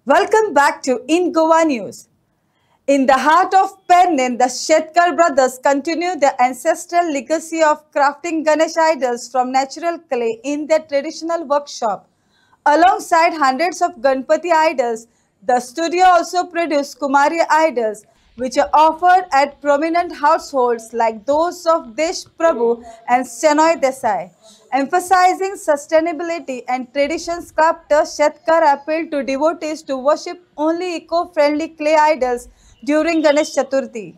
Welcome back to In Goa News. In the heart of Perne, the Shetkar brothers continue the ancestral legacy of crafting Ganesh idols from natural clay in their traditional workshop. Alongside hundreds of Ganpati idols, the studio also produces Kumari idols, which are offered at prominent households like those of Desh Prabhu and Shenoy Desai. Emphasizing sustainability and tradition, sculptor Shetkar appealed to devotees to worship only eco-friendly clay idols during Ganesh Chaturthi.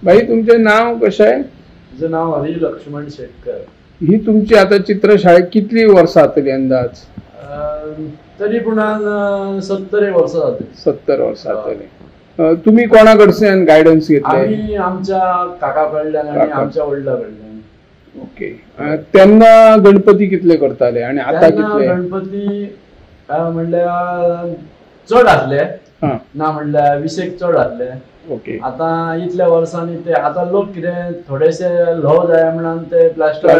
भाई तुमचे नाव कसं आहे? माझं नाव हरी लक्ष्मण शेटकर. ही तुमची आता चित्रशाळेत कितली वर्ष जातली अंदाज? तरी पुन्हा 70 वर्ष जातली. 70 वर्ष जातली. तुम्ही कोणाकडसून गायडन्स घेतले? आम्ही आमच्या काकाकडल्यान आणि आमच्या वडिलाकडल्यान. ओके. त्यांना गणपती कितले करताले आणि आता कितले? गणपती म्हणल्यार चड आसले ना, म्हणल्यार 20 चड आसले. ओके. आता इतल्या वर्सांनी ते आता लोक कितें थोडेशे ल्हव जाय म्हणून ते प्लास्टर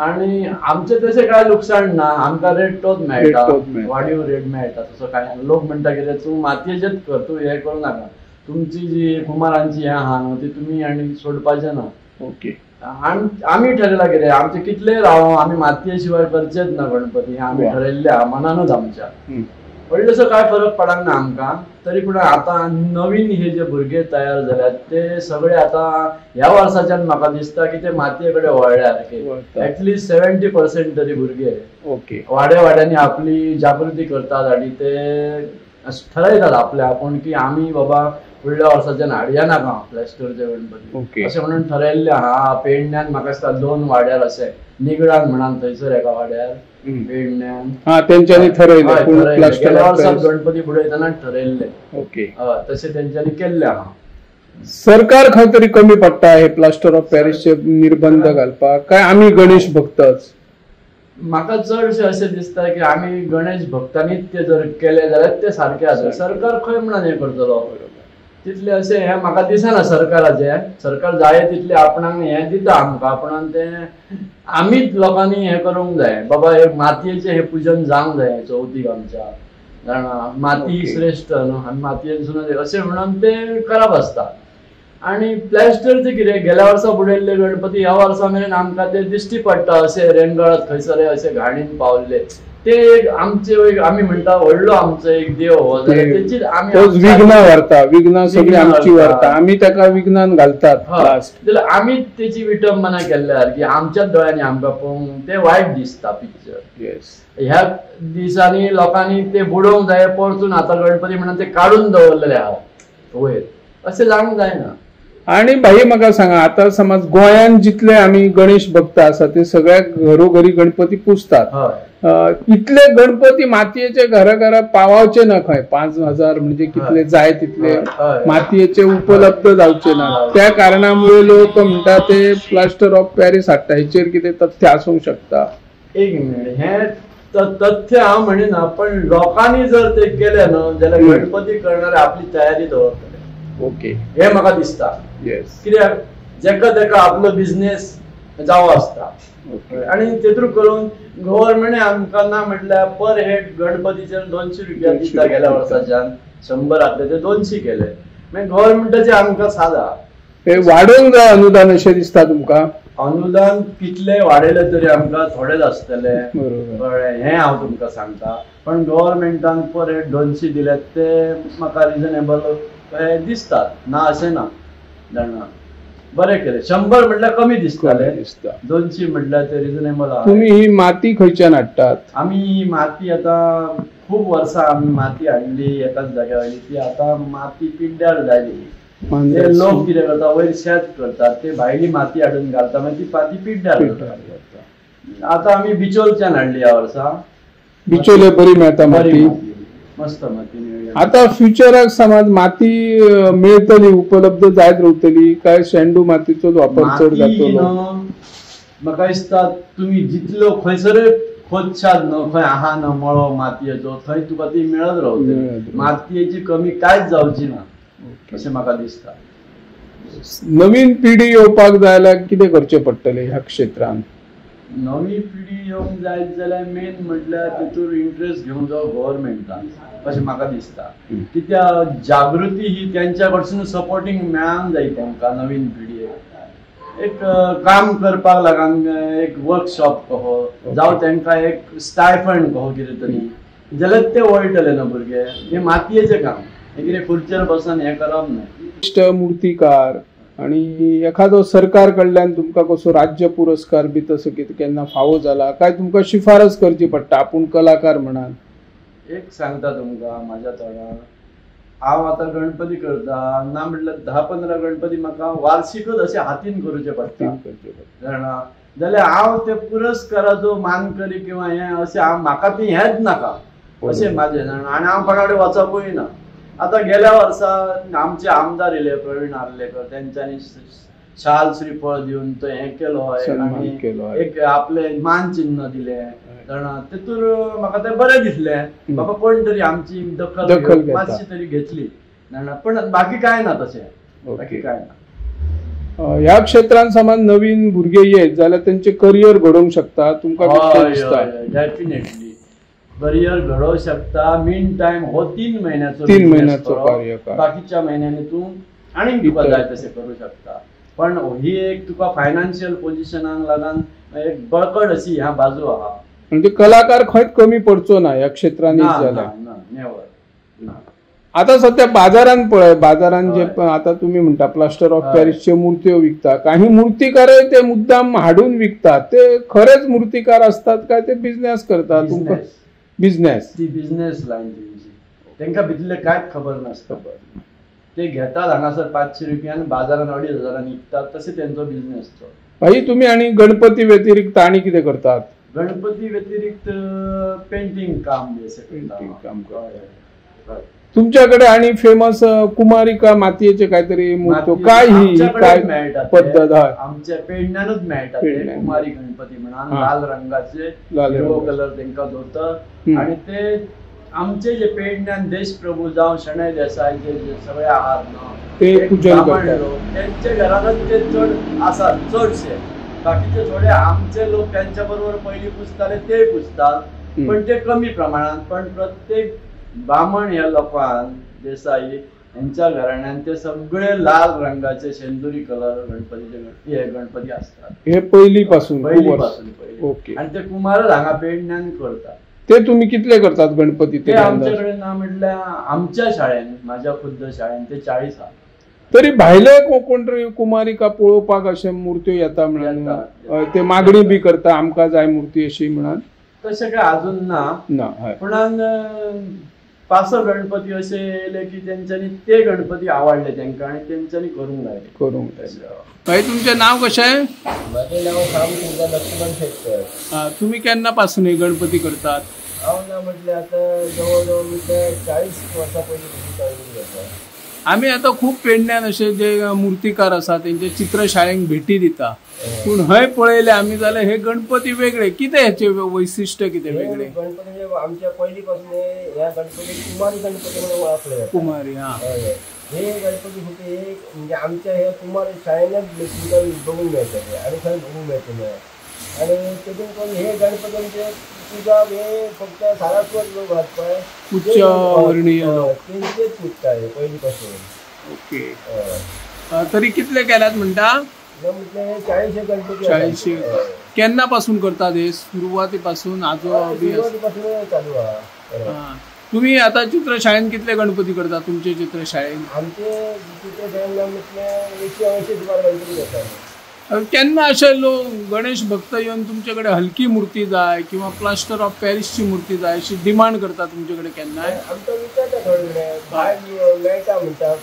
आणि आमचे तसे काय लुकसाण ना, आमकां रेट तोच मेळटा, वाडीव रेट मेळटा. तसो काय लोक म्हणटा कितें तूं मातयेचेच कर, तूं हे करूं नाका, तुमची जी कुमारांची हे आहा न्हू ती तुमी आनी सोडपाचें ना. ओके. आमी ठरयला कितें आमचे कितले राव आमी मातये शिवाय करचेच ना गणपती, आमी ठरयल्ले मनानूच आमच्या. व्हडलोसो काय फरक पडना ना आमकां. तरी पूण आता नवीन हे जे भुरगे तयार जाल्यात ते सगळे आता ह्या वर्साच्यान म्हाका दिसता की ते मातये कडेन वळल्यात. ऍटलिस्ट 70% तरी भुरगे ओके वाड्या वाड्यांनी आपली जागृती करतात आणि ते ठरयतात आपल्या आपूण की आमी बाबा फुडल्या वर्साच्यान हाडया नाका प्लॅस्टरचे गणपती अशें म्हणून ठरयल्ले आहा. पेडण्यान म्हाका दिसता 2 वाड्यार अशें निगडान म्हणून थंयसर एका वाड्यार पेडण्यान तेंच्यांनी ठरयले गणपती बुडयतना ठरयल्ले. ओके. तशें तेंच्यांनी केल्ले आहा. सरकार खंय तरी कमी पडटा हे प्लास्टर ऑफ पॅरिसचे निर्बंध घालपाक काय आमी गणेश भक्तच? म्हाका चडशे अशें दिसता की आमी गणेश भक्तांनीच ते जर केले जाल्यार ते सारखे आसा. सरकार खंय म्हणून हे करतलो तितले अशें हे म्हाका दिसना सरकाराचे. सरकार जाय तितले आपणाक हे दिता आमकां, आपणान ते आमीच लोकांनी हे करूंक जाय. बाबा हे मातयेचें हे पूजन जावंक जाय चवथीक आमच्या, जाणा माती श्रेष्ठ न्हू आनी मातयेसून अशें म्हणून ते करप आसता. आणि प्लॅस्टरचे कितें गेल्या वर्सा बुडयल्ले गणपती ह्या वर्सा मेरेन आमकां ते दिश्टी पडटा अशें रेंगळत खंयसर अशें घाणीन पावल्ले. ते एक आमचे आमी म्हणटा व्हडलो आमचो एक देव हो जाल्यार तेचीच आमी विघ्न व्हरता, विघ्न सगळी आमची व्हरता, आमी ताका विघ्नान घालतात. जाल्यार आमी तेची विटंबना केल्यार की आमच्याच दोळ्यांनी आमकां पळोवंक ते वायट दिसता पिक्चर. ह्या दिसांनी लोकांनी ते बुडोवंक जाय परतून आता गणपती म्हणून ते काडून दवरलेले आहा वयर, अशें जावंक जायना. आणि भाई म्हाका सांगा, आता समज गोंयान जितले आमी गणेश भक्त आसा ते सगळ्या घरोघरी गणपती पुजतात. इतले गणपती मातयेचे घरा पावावचे ना खंय 5000 म्हणजे कितले जाय तितले मातयेचे उपलब्ध जावचे ना. त्या कारणामुळे लोक म्हणतात ते प्लास्टर ऑफ पॅरिस हाडटा. हेचेर कितें तथ्य आसूंक शकता? एक मिनिट, हे तथ्य हांव म्हणिना, पण लोकांनी जर ते केले न्हू जाल्यार गणपती करणारे आपली तयारी दवरतले. ओके, हे म्हाका दिसता. कित्याक जेका तेका आपलो बिझनेस जावो आसता आणि तेतून करून गव्हर्नमेंट आमकां ना म्हटल्यार पर हेड गणपतीचे 200 रुपया दिता. गेल्या वर्साच्यान 100 आसले ते 200 केले. मागीर गव्हर्नमेंटाचे आमकां साधा हे वाडोवंक जाय अनुदान अशें दिसता तुमकां? अनुदान कितले वाडयले तरी आमकां थोडेच आसतले, हे हांव तुमकां सांगता. पण गव्हर्नमेंटान पर हेड 200 दिले ते म्हाका रिजनेबल दिसतात, ना अशें ना. जाणा बरें केलें. 100 म्हटल्यार कमी दिसताले, 200 म्हटल्यार ते रिजनेबल आहा. तुम्ही ही माती खंयच्यान हाडटात? आमी माती आता खूप वर्सां आमी माती हाडली एकाच जाग्यार हाडली. ती आता माती पिड्ड्यार जाली. ते लोक कितें करता वयर शेत करतात, ते भायली माती हाडून घालता, मागीर ती माती पिड्ड्यार करता. आता आमी बिचोलच्यान हाडली ह्या वर्सा. बिचोले बरी मेळटा माती, मस्त माती मेळ्ळी. आता फ्युचराक समज माती मेळटली, उपलब्ध जायत रावतली काय शेंडू मातीचो वापर चड जातलो? म्हाका दिसता तुमी जितलो खंयसर खोदशात न्हू, खंय आहा न्हू मळो मातयेचो, थंय तुका ती मेळत रावतली. मातयेची कमी कांयच जावची ना अशें म्हाका दिसता. नवीन पिढी येवपाक जाय जाल्यार कितें करचें पडटलें ह्या क्षेत्रांत? नवी पिढी येवंक जायत जाल्यार मेन म्हटल्यार तितूर इंटरेस्ट घेवंक जाय गव्हर्मेंटान अशें म्हाका दिसता. कित्याक जागृती ही तेंच्या कडसून सपोर्टींग मेळांक जाय तेंकां नवीन पिढयेक एक काम करपाक लागून एक वर्कशॉप कहो जावं तेंकां एक स्टायफंड कहो कितें तरी जाल्यार ते वळटले न्हू भुरगे. हे मातयेचें काम, हे कितें खुर्चेर बसून हें करप न्हय. मूर्तीकार आणि एखादो सरकार कडल्यान तुमकां कसो राज्य पुरस्कार बी तसो कितें केन्ना फावो जाला काय तुमकां शिफारस करची पडटा आपूण कलाकार म्हणान? एक सांगता तुमकां म्हाज्या तोंडार, हांव आतां गणपती करता ना म्हटल्यार 10-15 गणपती म्हाका वार्षिकच अशे हातीन करूचे पडटा जाल्यार हांव ते पुरस्काराचो मानकरी किंवा हें अशें म्हाका ती हेंच नाका अशें म्हाजें. आनी हांव कोणा कडेन वचपूय ना. आता गेल्या वर्सा आमचे आमदार येले प्रवीण आर्लेकर, त्यांच्यानी शाल श्रीफळ दिवन तो हें केलो आनी एक आपले मान चिन्ह दिले. तेतूर म्हाका ते बरें दिसलें. बाबा कोण तरी आमची दखल मातशी तरी घेतली. पण बाकी काय ना तशें, बाकी काय ना. ह्या क्षेत्रांत समज नवीन भुरगे येत जाल्यार तेंचे करियर घडोवंक शकता तुमकां दिसता? डेफिनेटली करियर घडोवंक शकता. मीन टायम हो 3 महिन्याचो कार्यकाळ, बाकीच्या महिन्यांनी तू आणि तुका जाय तशें करू शकता. पण ही एक तुका फायनान्शियल पोझिशनाक लागून एक बळकट अशी ह्या बाजू आहा. म्हणजे कलाकार खंयच कमी पडचो ना ह्या क्षेत्रांनी जाल्यार? नेवर. आता सध्या बाजारान पळय, बाजारान जे आता तुम्ही म्हणता प्लास्टर ऑफ पॅरिसचे मूर्त्यो विकता, काही मूर्तीकारय ते मुद्दाम हाडून विकतात. ते खरेच मूर्तीकार असतात काय ते बिझनेस करतात? तुमकां बिझनेस, ती बिझनेस लायन तेंची, तेंकां भितरले कांयच खबर नासता. ते घेतात हांगासर 500 रुपयान, बाजारान 2,500 विकतात. तसे तेंचो बिझनेस तो. भाई तुम्ही आणि गणपती व्यतिरिक्त आणि कितें करतात? गणपती व्यतिरिक्त पेंटिंग काम बी असे करतात. तुमच्याकडे आणि फेमस कुमारिका मातयेचे काहीतरी मूर्त्यो काय ही काय पद्धत? आमच्या पेडण्यानूच मेळटा ते कुमारी गणपती म्हणून लाल रंगाचे हिरवो कलर तेंका दोरता. आणि ते आमचे जे पेडण्यान देशप्रभू जावं शणै देसाईचे जे सगळे आहात न्हू ते पूजन करतात, त्यांचे घरानच ते चड आसात चडशे. बाकीचे थोडे आमचे लोक त्यांच्या बरोबर पयलीं पुजताले ते पुजतात, पण ते कमी प्रमाणात. पण प्रत्येक बामण ह्या लोकांन देसाई यांच्या घराण्यान ते सगळे लाल रंगाचे शेंदुरी कलर गणपतीचे गणपती असतात. हे पहिलीपासून ओके. आणि ते कुमारच हांगा पेडण्यान करतात. ते तुम्ही कितले करतात गणपती? ते आमच्याकडे ना म्हटल्यार आमच्या शाळेन, माझ्या खुद्द शाळेन ते 40 आहात. तरी भायले कोण तरी कुमारिका पळोवपाक अशे मूर्त्यो येता म्हणून ते मागणी बी करता आमकां जाय मूर्ती अशी म्हणून? तशें काय अजून ना. पण 5 गणपती असे येले की त्यांच्यानी ते गणपती आवडले त्यांना आणि त्यांच्यानी करूंक लायले. भाई तुमचें नाव कशें? माझे नाव रामचंद्र लक्ष्मण शेटकर. तुम्ही केन्नापासून हे गणपती करतात? हांव ना म्हटले आता जवळ मी 40 वर्सां पयलीं चालू करता. आम्ही आता खूप पेडण्यान असे जे मूर्तीकार आसा त्यांचे चित्रशाळेक भेटी दिता, पण हय पळयले आम्ही जाल्यार हे गणपती वेगळे. कितें हेचे वैशिष्ट्य कितें वेगळे? गणपती म्हणजे आमच्या पहिली पासून ह्या गणपती कुमारी गणपती म्हणून ओळखले जातात. कुमारी हे गणपती होते एक म्हणजे आमच्या हे कुमारी शाळेनच तुमकां बघून मेळटले आणि खंय बघूंक मेळटले. आणि तेतून पण हे गणपतींचे पूजा हे फक्त सारस्वत लोक आहात पळय उच्च वर्णीय तेंचेच पुजताय पहिली पासून. ओके. तरी कितले केल्यात म्हणटा? म्हटले 40 गणपती. 40 केन्नापासून करतात हे? सुरुवातीपासून सुरुवातीपासून चालू आहा. तुम्ही आता चित्रशाळेन कितले गणपती करता तुमचे चित्रशाळेन? आमचे चित्रशाळेन म्हटले 180 सुमार गणपती करतात. केन्ना अशे लोक गणेश भक्त येवन तुमच्याकडे हलकी मूर्ती जाय किंवा प्लास्टर ऑफ पॅरिसची मूर्ती जाय अशी डिमांड करता तुमच्याकडे केन्नाय? आमकां विचारता थोडे कडेन भायर मेळटा म्हणटात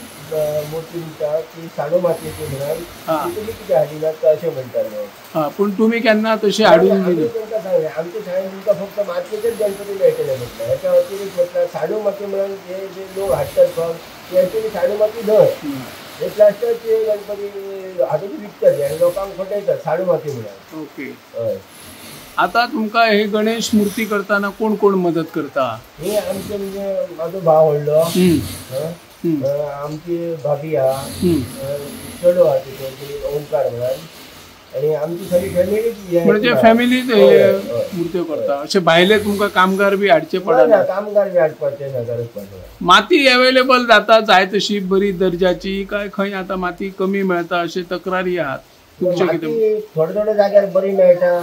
मूर्ती दिता की साडू मातयेची म्हणून तुमी कितें हाडिनात अशें म्हणटाले. पूण तुमी केन्ना तशी हाडून दिली? तुमकां सांगलें आमच्या शाळेन तुमकां फक्त मातयेचेच गणपती मेळटले म्हटलें. हेच्या अतिरिक्त म्हटल्यार साडू माती म्हणून जे जे लोक हाडटात फक्त ते एक्चुअली साडू माती न्हय, हे प्लास्टरचे गणपती हाडून विकतात आणि लोकांक फटयतात साडू माती म्हणून. ओके. आता तुमकां हे गणेश मूर्ती करताना कोण कोण मदत करता? हे आमचे म्हणजे म्हाजो भाव व्हडलो, आमची भाभी आहा, चेडो आहा तिचो ओंकार म्हणून, आणि आमची सगळी फॅमिली म्हणजे फॅमिलीच हे मूर्त्यो करता असे भायले तुमका कामगार बी हाडचे पडना कामगार बी हाडपाचे ना गरज पडना माती अवेलेबल जाता जाय तशी बरी दर्जाची काय खंय आता माती कमी मेळता अशे तक्रारी आहात तुमचे कितें थोड्या थोड्या जाग्यार बरी मेळटा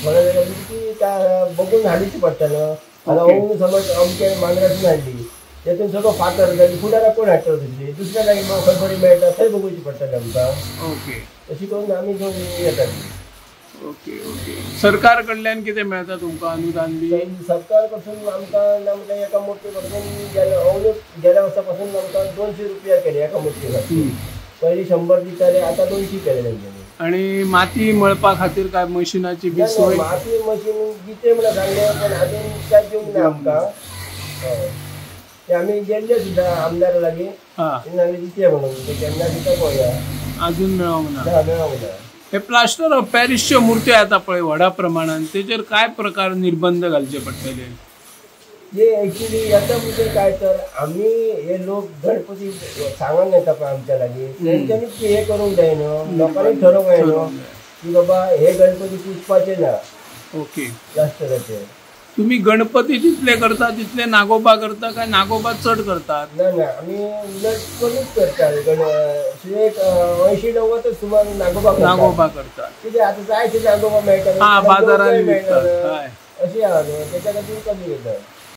थोड्या जाग्यार ती बघून हाडूची पडटा न्हू आता ओवून समज अमके मांद्रासून हाडली तेतून सगळं फातर जाली फुडारा कोण हाडटा दुसरी दुसऱ्या जागी खंय बरी मेळटा थंय बघूची पडटली आमकां ओके तशी करून आमी घेवन येतात ओके ओके सरकार कडल्यान कितें मेळता तुमकां अनुदान बी सरकार पासून आमकां एका मूर्ती पासून गेल्या वर्सा पासून आमकां 200 रुपया केले एका मूर्ती खातीर पयलीं 100 दिताले आतां 200 केले तेंच्यांनी आणि माती मळपा खातीर काय मशिनाची बी सोय माती मशीन दिते म्हणून सांगले पण अजून काय दिवंक ना आमकां ते आमी गेल्ले सुद्दां आमदारा लागीं तेन्ना आमी दिते म्हणून ते केन्ना दिता पळोवया अजून मेळोंक ना मेळोंक ना हे प्लास्टर ऑफ पॅरिसच्यो मूर्त्यो येता पळय व्हडा प्रमाणात तेचेर काय प्रकार निर्बंध घालचे पडटले जे एक्च्युली येता म्हणजे काय तर आमी हे लोक गणपती सांगून येता पळय आमच्या लागीं तेंच्यांनीच हे करूंक जाय न्हू लोकांनी ठरोवंक जाय न्हू की बाबा हे गणपती पुजपाचे ना ओके प्लास्टराचे तुम्ही गणपती जितले करता तितले नागोबा करता काय नागोबा चड करतात ना ना आमी उलट कमीच करतात एक 80-90 सुमार नागोबा करतात कितें आतां जाय ते नागोबा मेळटा बाजारांत विकतात अशी आहा न्हू त्याच्या खातीर कमी घेतात